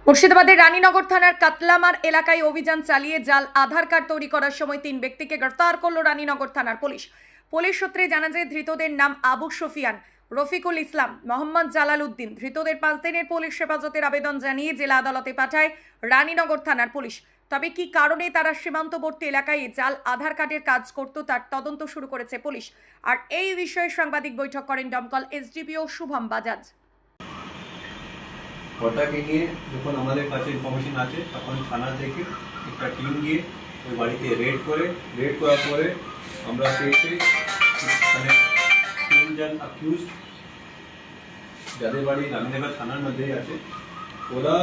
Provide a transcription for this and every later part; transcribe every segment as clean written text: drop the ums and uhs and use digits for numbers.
মুর্শিদাবাদের রানীনগর থানার কাতলামার এলাকায় অভিযান চালিয়ে জাল আধার কার্ড তৈরি করার সময় 3 ব্যক্তিকে গ্রেফতার করল রানীনগর থানার পুলিশ। পুলিশ সূত্রে জানা যায় ধৃতদের নাম আবু সুফিয়ান, রফিকুল ইসলাম, মোহাম্মদ জালাল উদ্দিন। ধৃতদের 5 দিনের পুলিশ হেফাজতের আবেদন জানিয়ে জেলা আদালতে পাঠায় রানীনগর থানার পুলিশ। তবে কি কারণে তারা সীমান্তবর্তী এলাকায় জাল আধার কার্ডের কাজ করত তার তদন্ত শুরু করেছে পুলিশ। আর এই বিষয়ে সাংবাদিক বৈঠক করেন দমকল এসডিপিও শুভম বাজাজ। ঘটনাকে নিয়ে যখন আমাদের কাছে ইনফরমেশন আছে তখন থানা থেকে একটা টিম গিয়ে ওই বাড়িতে রেড করার পরে আমরা পেয়েছি মানে 3 জন অ্যাকিউজ যাদের বাড়ি রানীনগর থানার মধ্যেই আছে। ওরা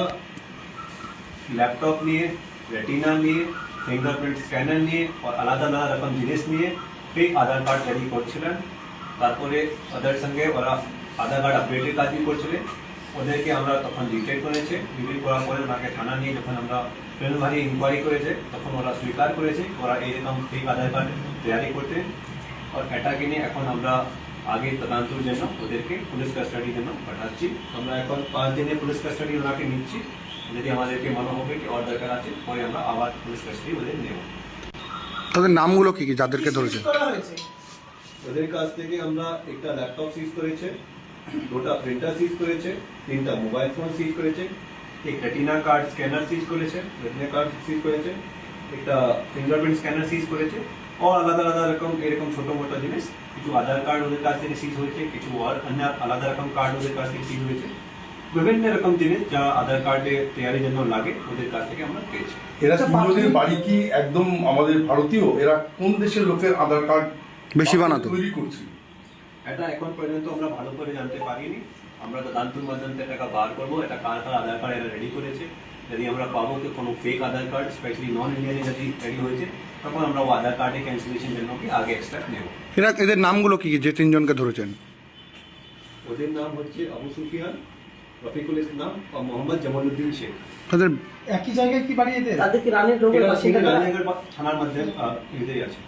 ল্যাপটপ নিয়ে, রেটিনা নিয়ে, ফিঙ্গারপ্রিন্ট স্ক্যানার নিয়ে আর আলাদা আলাদা রকম জিনিস নিয়ে ফেক আধার কার্ড তৈরি করছিলেন। তারপরে ওদের সঙ্গে ওরা আধার কার্ড আপডেটের কাজই করছিলেন। ওদেরকে আমরা তখন ডিটেক্ট করেছে। ডিটেক্ট করার পরে ওনাকে থানা নিয়ে যখন আমরা প্রিলিমিনারি ইনকোয়ারি করেছে তখন ওরা স্বীকার করেছে ওরা এইরকম ফেক আধার কার্ড তৈরি করতে। আর এটাকে নিয়ে এখন আমরা আগে তদন্তের জন্য ওদেরকে পুলিশ কাস্টাডির জন্য পাঠাচ্ছি। আমরা এখন 5 দিনের পুলিশ কাস্টাডি ওনাকে নিচ্ছি। যদি আমাদেরকে মনে হবে কি আর দরকার আছে পরে আমরা আবার পুলিশ কাস্টাডি ওদের নেব। তাদের নামগুলো কি কি যাদেরকে ধরেছে? ওদের কাছ থেকে আমরা একটা ল্যাপটপ সিজ করেছে, 2টা প্রিন্টার সিজ করেছে, 3টা মোবাইল ফোন সিজ করেছে, এক রেটিনা কার্ড স্ক্যানার সিজ করেছে, রেটিনা কার্ড সিজ করেছে, একটা ফিঙ্গারপ্রিন্ট স্ক্যানার সিজ করেছে। और আলাদা আলাদা রকম এরকম ছোট মোটো জিনিস কিছু আধার কার্ড ওদের কাছ থেকে সিজ হয়েছে, কিছু আর অন্য আলাদা রকম কার্ড ওদের কাছ থেকে সিজ হয়েছে। বিভিন্ন রকম জিনিস যা আধার কার্ডে তৈরির জন্য লাগে ওদের কাছ থেকে আমরা পেয়েছি। এরা তিনজনের বাড়ি কি একদম আমাদের ভারতীয়? এরা কোন দেশের লোকের আধার কার্ড বেশি বানাতো তৈরি করছে? এটা এখন পর্যন্ত আমরা ভালো করে জানতে পারিনি। আমরা তদন্তের মাধ্যমে টাকা বার করবো এটা কার কার আধার কার্ড এরা রেডি করেছে। যদি আমরা পাবো কি কোনো ফেক আধার কার্ড স্পেশালি নন ইন্ডিয়ানে যদি রেডি হয়েছে তখন আমরা ও আধার কার্ডে ক্যান্সেলেশন জন্য কি আগে এক্সট্রা নেব। এদের নামগুলো কি কি যে 3 জনকে ধরেছেন? ওদের নাম হচ্ছে আবু সুফিয়ান, রফিকুল ইসলাম আর মোহাম্মদ জামালউদ্দিন শেখ। তাদের একই জায়গায় কি বাড়ি এদের? তাদের কি রানীনগর এরা থানার মধ্যে এদের আছে।